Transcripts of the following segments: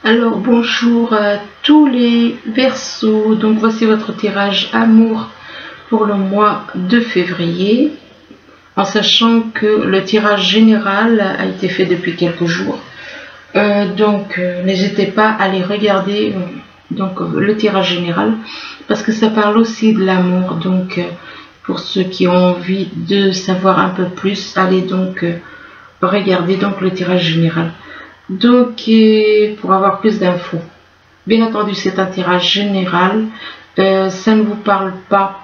Alors bonjour à tous les Verseaux, donc voici votre tirage amour pour le mois de février, en sachant que le tirage général a été fait depuis quelques jours, n'hésitez pas à aller regarder le tirage général, parce que ça parle aussi de l'amour, donc pour ceux qui ont envie de savoir un peu plus, allez donc regarder le tirage général. Donc, pour avoir plus d'infos, bien entendu, c'est un tirage général. Ça ne vous parle pas,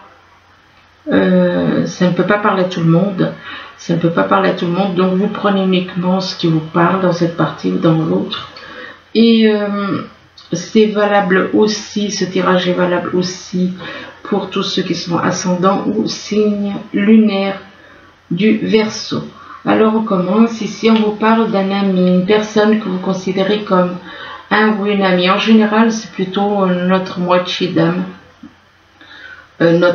ça ne peut pas parler à tout le monde. Ça ne peut pas parler à tout le monde. Donc, vous prenez uniquement ce qui vous parle dans cette partie ou dans l'autre. Et c'est valable aussi, ce tirage est valable aussi pour tous ceux qui sont ascendants ou signes lunaires du Verseau. Alors on commence, ici on vous parle d'un ami, une personne que vous considérez comme un ou une amie. En général c'est plutôt notre moitié d'âme, la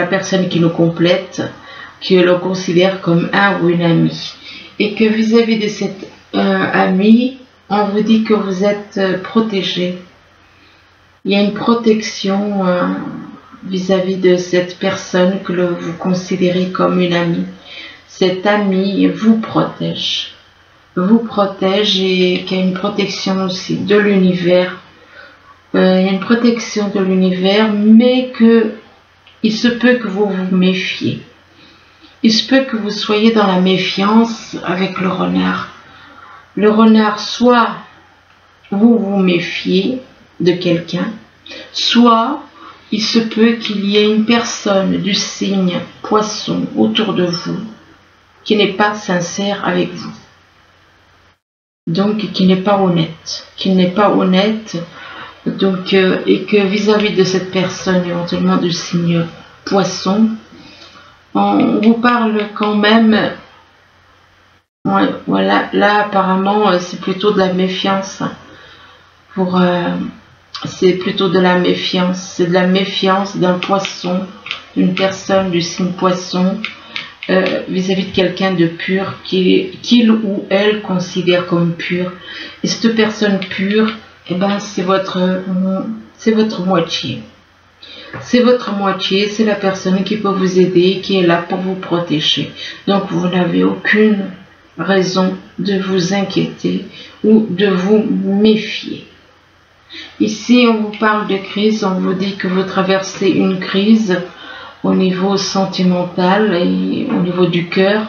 personne qui nous complète, que l'on considère comme un ou une amie. Et que vis-à-vis de cet ami, on vous dit que vous êtes protégé. Il y a une protection vis-à-vis de cette personne que vous considérez comme une amie. Cet ami vous protège et qu'il y a une protection aussi de l'univers. Il y a une protection de l'univers, mais il se peut que vous vous méfiez. Il se peut que vous soyez dans la méfiance avec le renard. Le renard, soit vous vous méfiez de quelqu'un, soit il se peut qu'il y ait une personne du signe Poisson autour de vous qui n'est pas sincère avec vous, donc qui n'est pas honnête, donc et que vis-à-vis de cette personne, éventuellement du signe Poisson, on vous parle quand même, ouais, voilà, là apparemment c'est plutôt de la méfiance, c'est plutôt de la méfiance, c'est de la méfiance d'un poisson, d'une personne du signe Poisson, vis-à-vis de quelqu'un de pur qu'il ou elle considère comme pur. Et cette personne pure, c'est votre moitié. C'est votre moitié, c'est la personne qui peut vous aider, qui est là pour vous protéger. Donc vous n'avez aucune raison de vous inquiéter ou de vous méfier. Ici, on vous parle de crise, on vous dit que vous traversez une crise au niveau sentimental et au niveau du cœur,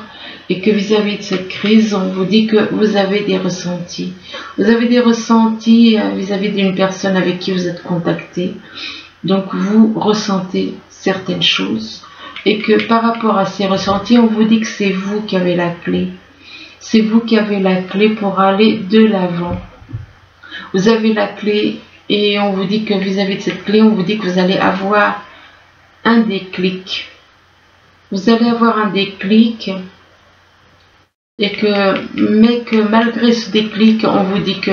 et que vis-à-vis de cette crise, on vous dit que vous avez des ressentis. Vous avez des ressentis vis-à-vis d'une personne avec qui vous êtes contacté. Donc vous ressentez certaines choses, et que par rapport à ces ressentis, on vous dit que c'est vous qui avez la clé. C'est vous qui avez la clé pour aller de l'avant. Vous avez la clé, et on vous dit que vis-à-vis de cette clé, on vous dit que vous allez avoir un déclic. Vous allez avoir un déclic, mais que malgré ce déclic, on vous dit que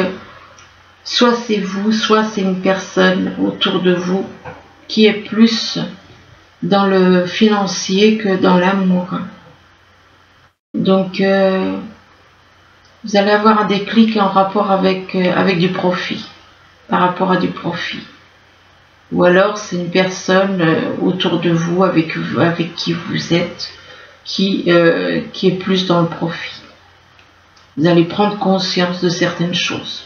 soit c'est vous, soit c'est une personne autour de vous qui est plus dans le financier que dans l'amour. Donc vous allez avoir un déclic en rapport avec du profit, par rapport à du profit. Ou alors c'est une personne autour de vous avec qui vous êtes, qui est plus dans le profit. Vous allez prendre conscience de certaines choses.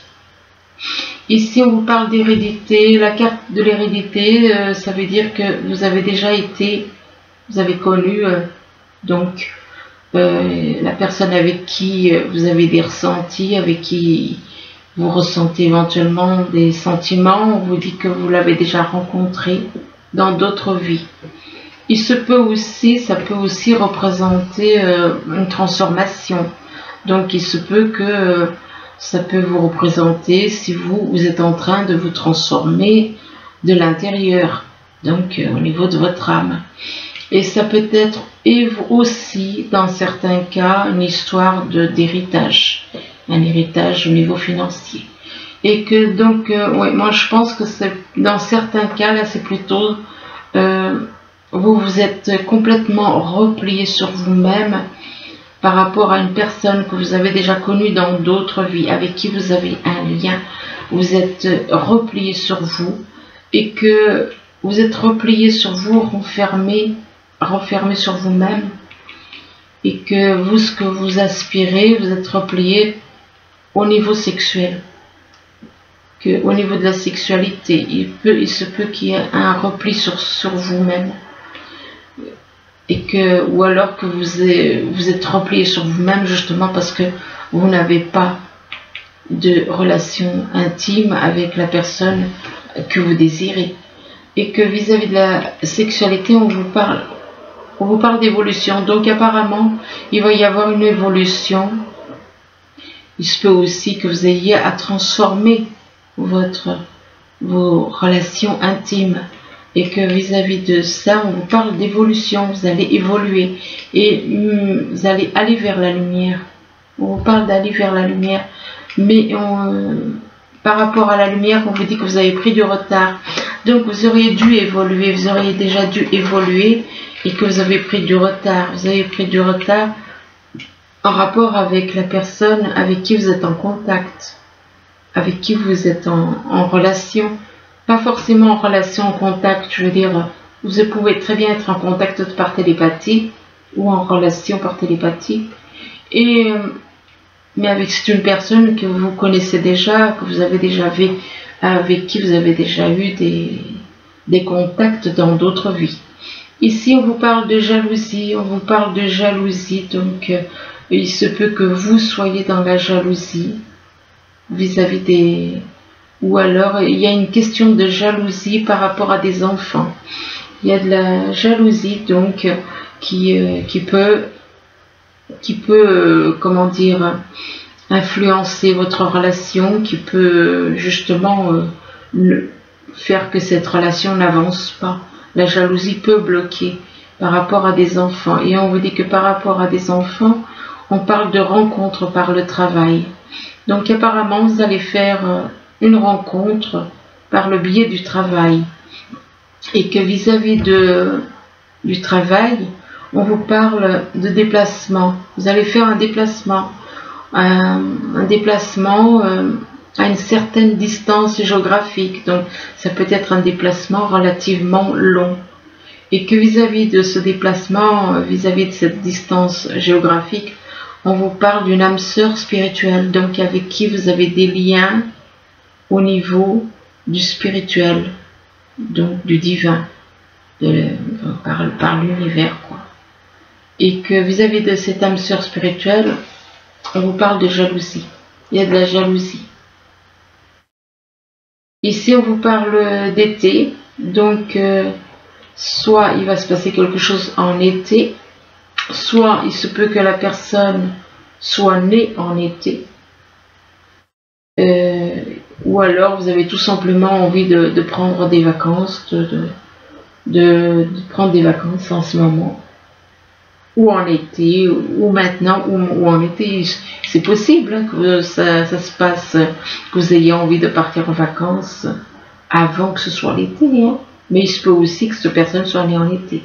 Ici on vous parle d'hérédité. La carte de l'hérédité, ça veut dire que vous avez déjà été, vous avez connu la personne avec qui vous avez des ressentis, avec qui vous ressentez éventuellement des sentiments. On vous dit que vous l'avez déjà rencontré dans d'autres vies. Ça peut aussi représenter une transformation. Donc il se peut que ça peut vous représenter si vous êtes en train de vous transformer de l'intérieur, donc au niveau de votre âme. Et ça peut être aussi, dans certains cas, une histoire d'héritage, un héritage au niveau financier. Et que donc, moi je pense que dans certains cas, là c'est plutôt, vous êtes complètement replié sur vous-même, par rapport à une personne que vous avez déjà connue dans d'autres vies, avec qui vous avez un lien, vous êtes replié sur vous et que vous êtes replié sur vous, renfermé sur vous-même, et que vous, ce que vous aspirez, vous êtes replié au niveau sexuel. Que au niveau de la sexualité, il se peut qu'il y ait un repli sur vous-même. Et que, ou alors que vous êtes replié sur vous-même justement parce que vous n'avez pas de relation intime avec la personne que vous désirez. Et que vis-à-vis de la sexualité, on vous parle d'évolution. Donc apparemment, il va y avoir une évolution. Il se peut aussi que vous ayez à transformer vos relations intimes. Et que vis-à-vis de ça, on vous parle d'évolution, vous allez évoluer et vous allez aller vers la lumière. On vous parle d'aller vers la lumière, mais par rapport à la lumière, on vous dit que vous avez pris du retard. Donc vous auriez dû évoluer, vous auriez déjà dû évoluer et que vous avez pris du retard. Vous avez pris du retard en rapport avec la personne avec qui vous êtes en contact, avec qui vous êtes en relation. Pas forcément en relation, en contact, je veux dire, vous pouvez très bien être en contact par télépathie ou en relation par télépathie. Mais c'est une personne que vous connaissez déjà, que vous avez déjà vu, avec qui vous avez déjà eu des contacts dans d'autres vies. Ici, on vous parle de jalousie, donc il se peut que vous soyez dans la jalousie vis-à-vis des... Ou alors, il y a une question de jalousie par rapport à des enfants. Il y a de la jalousie, donc, qui peut, comment dire, influencer votre relation, qui peut justement faire que cette relation n'avance pas. La jalousie peut bloquer par rapport à des enfants. Et on vous dit que par rapport à des enfants, on parle de rencontre par le travail. Donc apparemment, vous allez faire une rencontre par le biais du travail. Et que vis-à-vis du travail, on vous parle de déplacement. Vous allez faire un déplacement à une certaine distance géographique. Donc ça peut être un déplacement relativement long. Et que vis-à-vis de ce déplacement, vis-à-vis de cette distance géographique, on vous parle d'une âme sœur spirituelle, donc avec qui vous avez des liens au niveau du spirituel, donc du divin, par l'univers, quoi. Et que vis-à-vis de cette âme sœur spirituelle, on vous parle de jalousie. Il y a de la jalousie. Ici, on vous parle d'été, donc soit il va se passer quelque chose en été, soit il se peut que la personne soit née en été, ou alors vous avez tout simplement envie de prendre des vacances, de prendre des vacances en ce moment, ou en été, ou maintenant, ou en été. C'est possible hein, que ça se passe, que vous ayez envie de partir en vacances avant que ce soit l'été, hein. Mais il se peut aussi que cette personne soit née en été.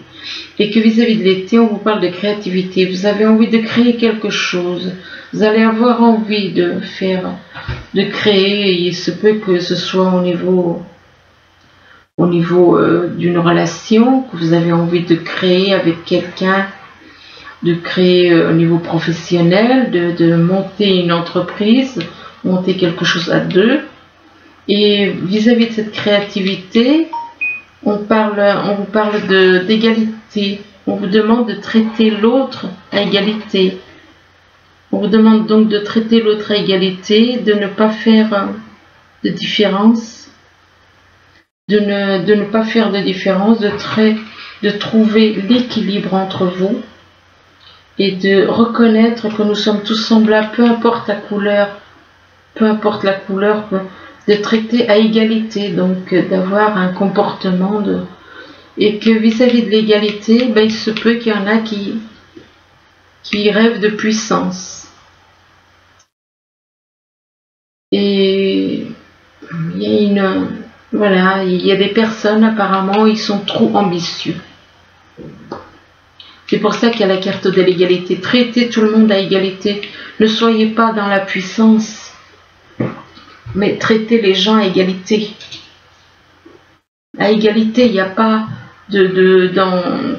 Et que vis-à-vis de l'été, on vous parle de créativité. Vous avez envie de créer quelque chose. Vous allez avoir envie de créer. Et il se peut que ce soit au niveau d'une relation, que vous avez envie de créer avec quelqu'un, de créer au niveau professionnel, de monter une entreprise, monter quelque chose à deux. Et vis-à-vis de cette créativité, on vous parle d'égalité. On vous demande de traiter l'autre à égalité. On vous demande donc de traiter l'autre à égalité, de ne pas faire de différence, de ne pas faire de différence, de trouver l'équilibre entre vous et de reconnaître que nous sommes tous semblables, peu importe la couleur, de traiter à égalité, donc d'avoir un comportement et que vis-à-vis de l'égalité, ben, il se peut qu'il y en a qui rêvent de puissance. Et il y a des personnes apparemment, ils sont trop ambitieux. C'est pour ça qu'il y a la carte de l'égalité. Traitez tout le monde à égalité. Ne soyez pas dans la puissance, mais traitez les gens à égalité. À égalité, il n'y a pas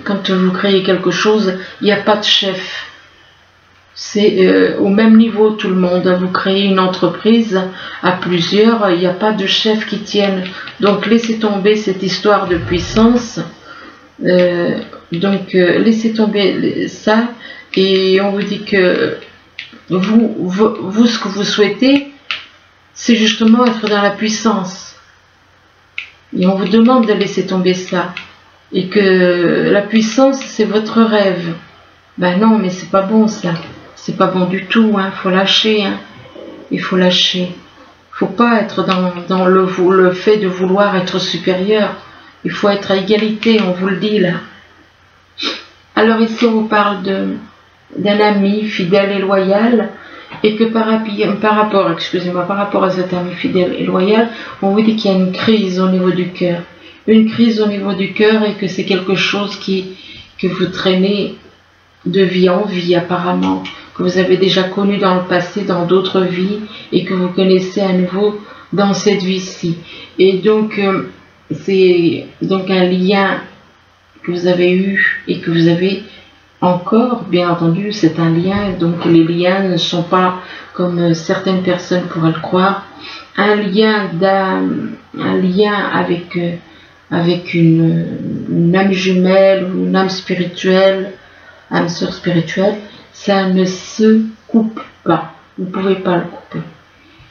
quand vous créez quelque chose, il n'y a pas de chef. C'est au même niveau tout le monde. Vous créez une entreprise à plusieurs, il n'y a pas de chef qui tienne. Donc laissez tomber cette histoire de puissance. Laissez tomber ça et on vous dit que vous ce que vous souhaitez, c'est justement être dans la puissance. Et on vous demande de laisser tomber ça. Et que la puissance, c'est votre rêve. Ben non, mais c'est pas bon ça. C'est pas bon du tout, hein. Faut lâcher, hein. Il faut lâcher. Faut pas être dans le fait de vouloir être supérieur. Il faut être à égalité, on vous le dit là. Alors ici, on vous parle d'un ami fidèle et loyal. Et que par rapport à cet ami fidèle et loyal, on vous dit qu'il y a une crise au niveau du cœur. Une crise au niveau du cœur et que c'est quelque chose que vous traînez de vie en vie apparemment, que vous avez déjà connu dans le passé, dans d'autres vies et que vous connaissez à nouveau dans cette vie-ci. Et donc, c'est donc un lien que vous avez eu et que vous avez encore, bien entendu, c'est un lien, donc les liens ne sont pas comme certaines personnes pourraient le croire, un lien avec une âme jumelle ou une âme spirituelle, âme sœur spirituelle, ça ne se coupe pas, vous ne pouvez pas le couper.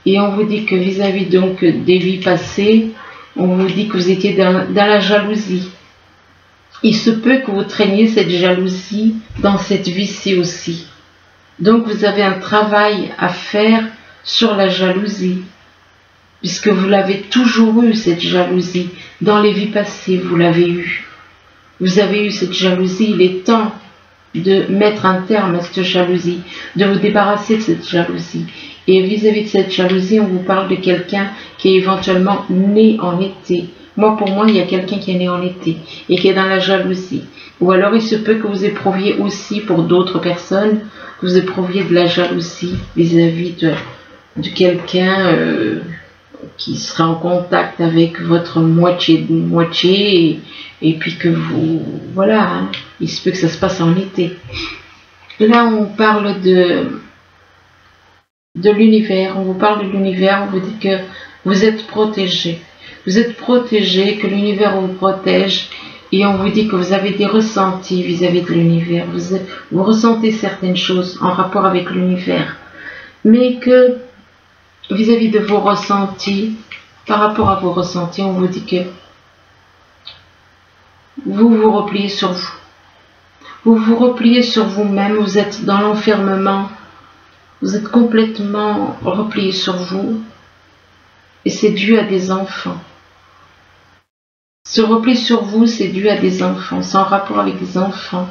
Et on vous dit que vis-à-vis donc des vies passées, on vous dit que vous étiez dans la jalousie. Il se peut que vous traîniez cette jalousie dans cette vie-ci aussi. Donc vous avez un travail à faire sur la jalousie, puisque vous l'avez toujours eu cette jalousie. Dans les vies passées, vous l'avez eu. Vous avez eu cette jalousie, il est temps de mettre un terme à cette jalousie, de vous débarrasser de cette jalousie. Et vis-à-vis de cette jalousie, on vous parle de quelqu'un qui est éventuellement né en été. Pour moi, il y a quelqu'un qui est né en été et qui est dans la jalousie. Ou alors, il se peut que vous éprouviez aussi pour d'autres personnes, que vous éprouviez de la jalousie vis-à-vis de quelqu'un qui sera en contact avec votre moitié et puis que vous... Voilà, hein, il se peut que ça se passe en été. Là, on parle de l'univers. On vous parle de l'univers, on vous dit que vous êtes protégé. Vous êtes protégé, que l'univers vous protège et on vous dit que vous avez des ressentis vis-à-vis de l'univers. Vous ressentez certaines choses en rapport avec l'univers, mais que vis-à-vis de vos ressentis, par rapport à vos ressentis, on vous dit que vous vous repliez sur vous. Vous vous repliez sur vous-même, vous êtes dans l'enfermement, vous êtes complètement replié sur vous et c'est dû à des enfants. Ce repli sur vous, c'est dû à des enfants, c'est en rapport avec des enfants.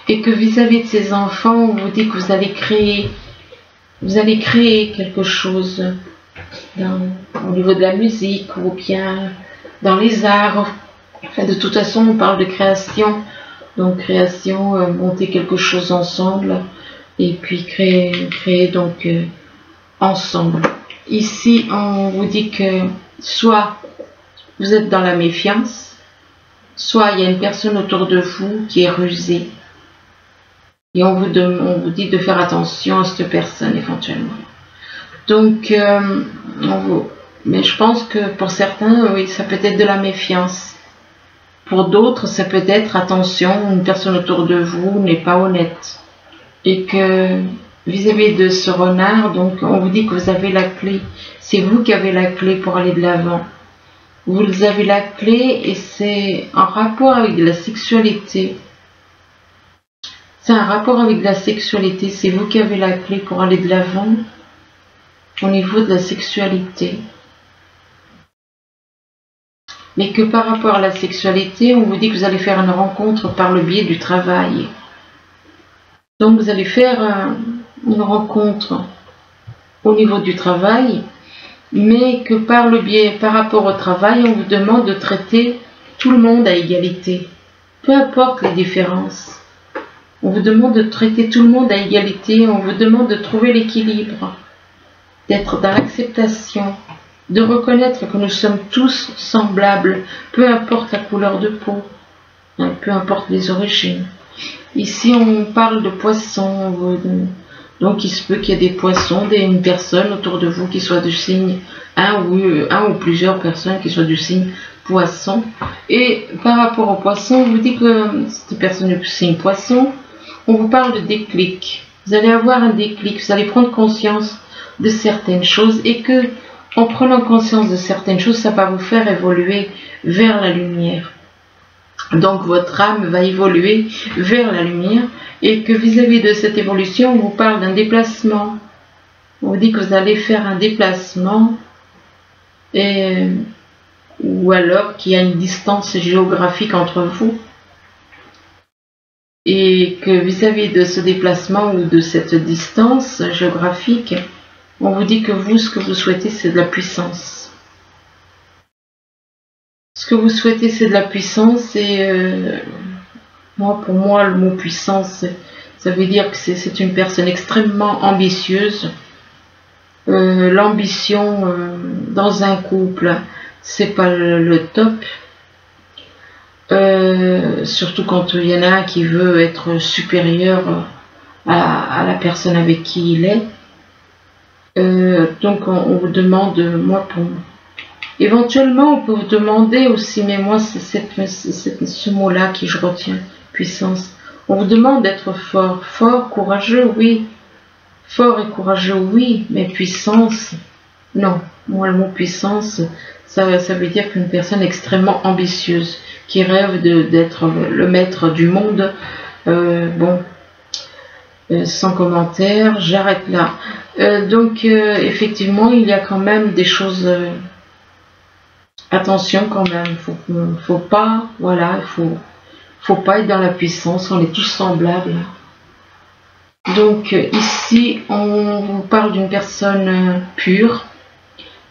Et que vis-à-vis de ces enfants, on vous dit que vous allez créer quelque chose au niveau de la musique ou bien dans les arts. Enfin, de toute façon, on parle de création. Donc création, monter quelque chose ensemble et puis créer donc ensemble. Ici, on vous dit que soit vous êtes dans la méfiance, soit il y a une personne autour de vous qui est rusée. Et on vous dit de faire attention à cette personne éventuellement. Donc, mais je pense que pour certains, oui, ça peut être de la méfiance. Pour d'autres, ça peut être attention, une personne autour de vous n'est pas honnête. Et que vis-à-vis de ce renard, donc on vous dit que vous avez la clé. C'est vous qui avez la clé pour aller de l'avant. Vous avez la clé et c'est en rapport avec la sexualité. C'est un rapport avec la sexualité. C'est vous qui avez la clé pour aller de l'avant au niveau de la sexualité. Mais que par rapport à la sexualité, on vous dit que vous allez faire une rencontre par le biais du travail. Donc vous allez faire une rencontre au niveau du travail, mais que par rapport au travail, on vous demande de traiter tout le monde à égalité. Peu importe les différences. On vous demande de traiter tout le monde à égalité. On vous demande de trouver l'équilibre, d'être dans l'acceptation, de reconnaître que nous sommes tous semblables, peu importe la couleur de peau, hein, peu importe les origines. Ici, on parle de poissons. Donc, il se peut qu'il y ait des poissons, une personne autour de vous qui soit du signe, un ou plusieurs personnes qui soient du signe poisson. Et par rapport au poisson, on vous dit que cette personne du signe poisson, on vous parle de déclic. Vous allez avoir un déclic, vous allez prendre conscience de certaines choses et que, en prenant conscience de certaines choses, ça va vous faire évoluer vers la lumière. Donc votre âme va évoluer vers la lumière et que vis-à-vis de cette évolution, on vous parle d'un déplacement. On vous dit que vous allez faire un déplacement ou alors qu'il y a une distance géographique entre vous et que vis-à-vis de ce déplacement ou de cette distance géographique, on vous dit que vous, ce que vous souhaitez, c'est de la puissance. Ce que vous souhaitez, c'est de la puissance et pour moi, le mot puissance, ça veut dire que c'est une personne extrêmement ambitieuse. L'ambition dans un couple, c'est pas le top. Surtout quand il y en a un qui veut être supérieur à la personne avec qui il est. Donc on vous demande, éventuellement on peut vous demander aussi, mais moi c'est ce mot-là que je retiens, puissance. On vous demande d'être fort, courageux, oui. Fort et courageux, oui, mais puissance, non. Moi le mot puissance, ça veut dire qu'une personne extrêmement ambitieuse, qui rêve d'être le maître du monde. Sans commentaire, j'arrête là. Donc effectivement, il y a quand même des choses. Attention quand même, faut pas, voilà, faut pas être dans la puissance. On est tous semblables. Donc ici, on vous parle d'une personne pure,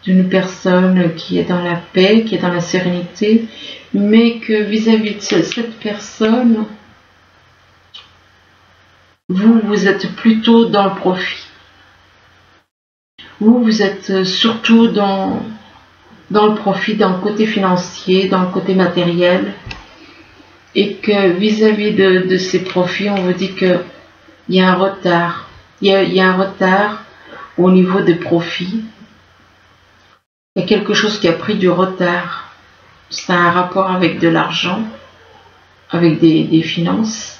d'une personne qui est dans la paix, qui est dans la sérénité, mais que vis-à-vis de cette personne, vous êtes plutôt dans le profit. Vous êtes surtout dans le profit, dans le côté financier, dans le côté matériel. Et que vis-à-vis de ces profits, on vous dit qu'il y a un retard. Il y a un retard au niveau des profits. Il y a quelque chose qui a pris du retard. Ça a un rapport avec de l'argent, avec des finances.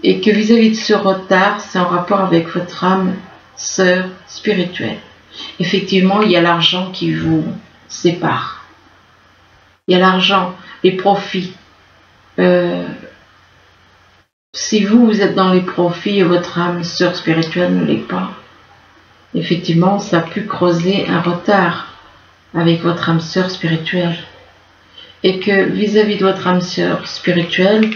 Et que vis-à-vis de ce retard, c'est en rapport avec votre âme, sœur spirituelle. Effectivement, il y a l'argent qui vous sépare. Il y a l'argent, les profits. Si vous êtes dans les profits et votre âme, sœur spirituelle, ne l'est pas, effectivement, ça a pu creuser un retard avec votre âme, sœur spirituelle. Et que vis-à-vis de votre âme, sœur spirituelle,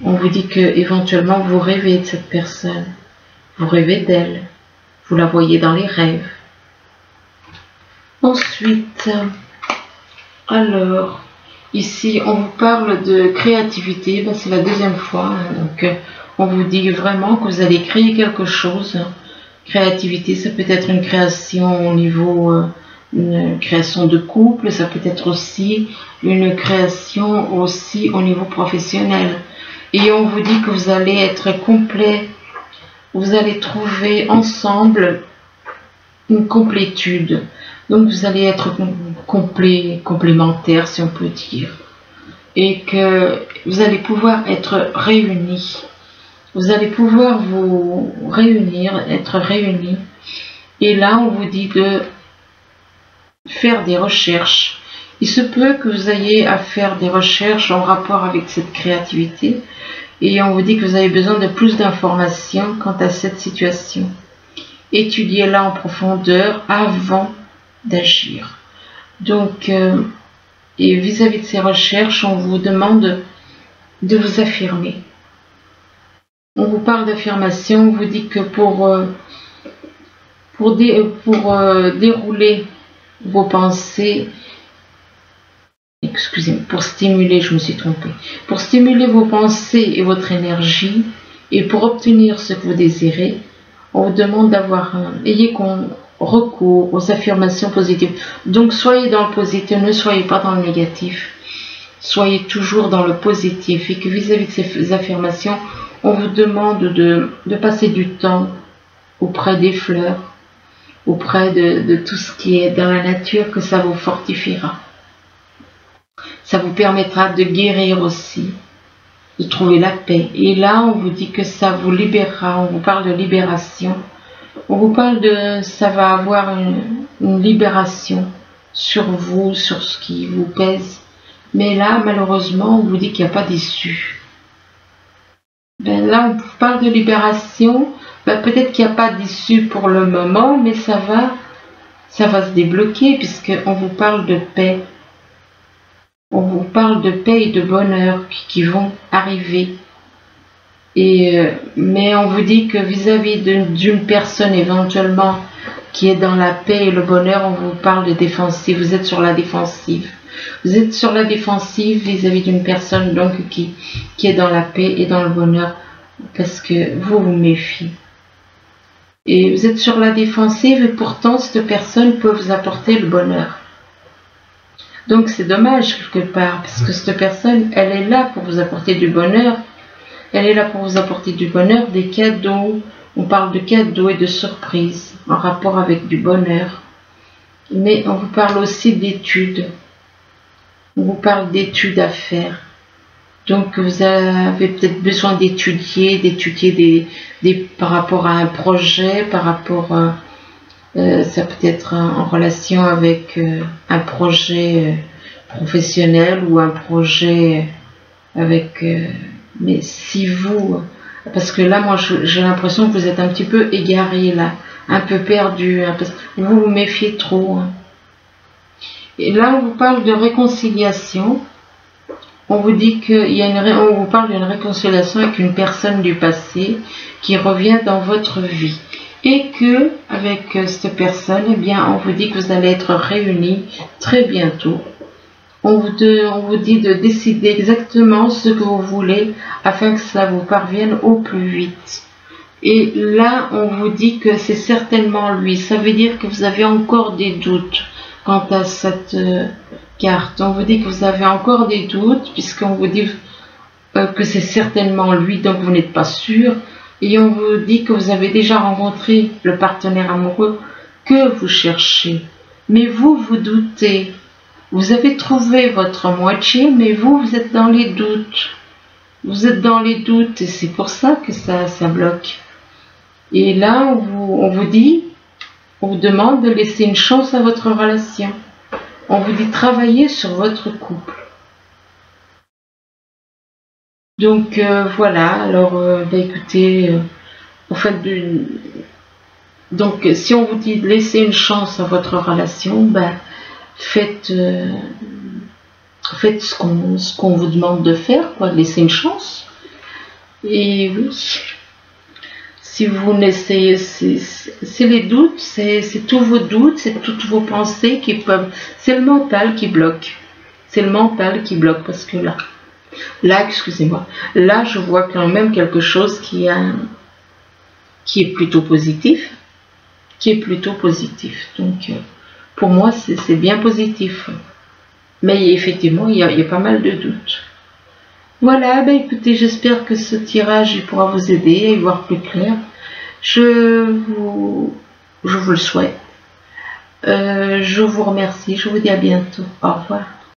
on vous dit que éventuellement vous rêvez de cette personne, vous rêvez d'elle, vous la voyez dans les rêves. Ensuite, alors, ici on vous parle de créativité, c'est la deuxième fois, donc on vous dit vraiment que vous allez créer quelque chose. Créativité, ça peut être une création au niveau, une création de couple, ça peut être aussi une création aussi au niveau professionnel. Et on vous dit que vous allez être complet, vous allez trouver ensemble une complétude. Donc vous allez être complémentaire, si on peut dire. Et que vous allez pouvoir être réunis. Vous allez pouvoir vous réunir, être réunis. Et là, on vous dit de faire des recherches. Il se peut que vous ayez à faire des recherches en rapport avec cette créativité. Et on vous dit que vous avez besoin de plus d'informations quant à cette situation. Étudiez-la en profondeur avant d'agir. Donc, et vis-à-vis de ces recherches, on vous demande de vous affirmer. On vous parle d'affirmation, on vous dit que pour dérouler vos pensées, excusez-moi, pour stimuler, je me suis trompée, pour stimuler vos pensées et votre énergie, Et pour obtenir ce que vous désirez, on vous demande d'avoir ayez recours aux affirmations positives. Donc soyez dans le positif, ne soyez pas dans le négatif. Soyez toujours dans le positif. Et que vis-à-vis de ces affirmations, on vous demande de passer du temps auprès des fleurs, auprès de tout ce qui est dans la nature, que ça vous fortifiera. Ça vous permettra de guérir aussi, de trouver la paix. Et là, on vous dit que ça vous libérera, on vous parle de libération. On vous parle de, ça va avoir une libération sur vous, sur ce qui vous pèse. Mais là, malheureusement, on vous dit qu'il n'y a pas d'issue. Ben là, on vous parle de libération. Ben, peut-être qu'il n'y a pas d'issue pour le moment, mais ça va se débloquer puisqu'on vous parle de paix. On vous parle de paix et de bonheur qui vont arriver. Mais on vous dit que vis-à-vis d'une personne éventuellement qui est dans la paix et le bonheur, on vous parle de défensive. Vous êtes sur la défensive. Vous êtes sur la défensive vis-à-vis d'une personne donc qui est dans la paix et dans le bonheur parce que vous vous méfiez. Et vous êtes sur la défensive et pourtant cette personne peut vous apporter le bonheur. Donc c'est dommage quelque part parce que cette personne, elle est là pour vous apporter du bonheur. Elle est là pour vous apporter du bonheur, des cadeaux. On parle de cadeaux et de surprises en rapport avec du bonheur. Mais on vous parle aussi d'études. On vous parle d'études à faire. Donc vous avez peut-être besoin d'étudier par rapport à un projet, par rapport ça peut être en relation avec un projet professionnel ou un projet avec mais si vous, parce que là moi j'ai l'impression que vous êtes un petit peu égaré là, un peu perdu, vous vous méfiez trop. Et là on vous parle de réconciliation. On vous dit on vous parle d'une réconciliation avec une personne du passé qui revient dans votre vie. Et que, avec cette personne, eh bien, on vous dit que vous allez être réunis très bientôt. On vous dit de décider exactement ce que vous voulez afin que cela vous parvienne au plus vite. Et là, on vous dit que c'est certainement lui. Ça veut dire que vous avez encore des doutes quant à cette carte. On vous dit que vous avez encore des doutes puisqu'on vous dit que c'est certainement lui, donc vous n'êtes pas sûr. Et on vous dit que vous avez déjà rencontré le partenaire amoureux que vous cherchez. Mais vous, vous doutez. Vous avez trouvé votre moitié, mais vous êtes dans les doutes. Vous êtes dans les doutes et c'est pour ça que ça bloque. Et là, on vous demande de laisser une chance à votre relation. On vous dit travailler sur votre couple. Donc voilà, alors écoutez, en fait, donc si on vous dit de laisser une chance à votre relation, faites ce qu'on vous demande de faire, quoi, laissez une chance. Et oui, si vous n'essayez, c'est les doutes, c'est tous vos doutes, c'est toutes vos pensées qui peuvent, c'est le mental qui bloque. C'est le mental qui bloque parce que là, excusez-moi, là je vois quand même quelque chose qui est plutôt positif, donc pour moi c'est bien positif, mais effectivement il y a pas mal de doutes. Voilà, écoutez, j'espère que ce tirage il pourra vous aider à y voir plus clair. Je vous le souhaite. Je vous remercie, je vous dis à bientôt, au revoir.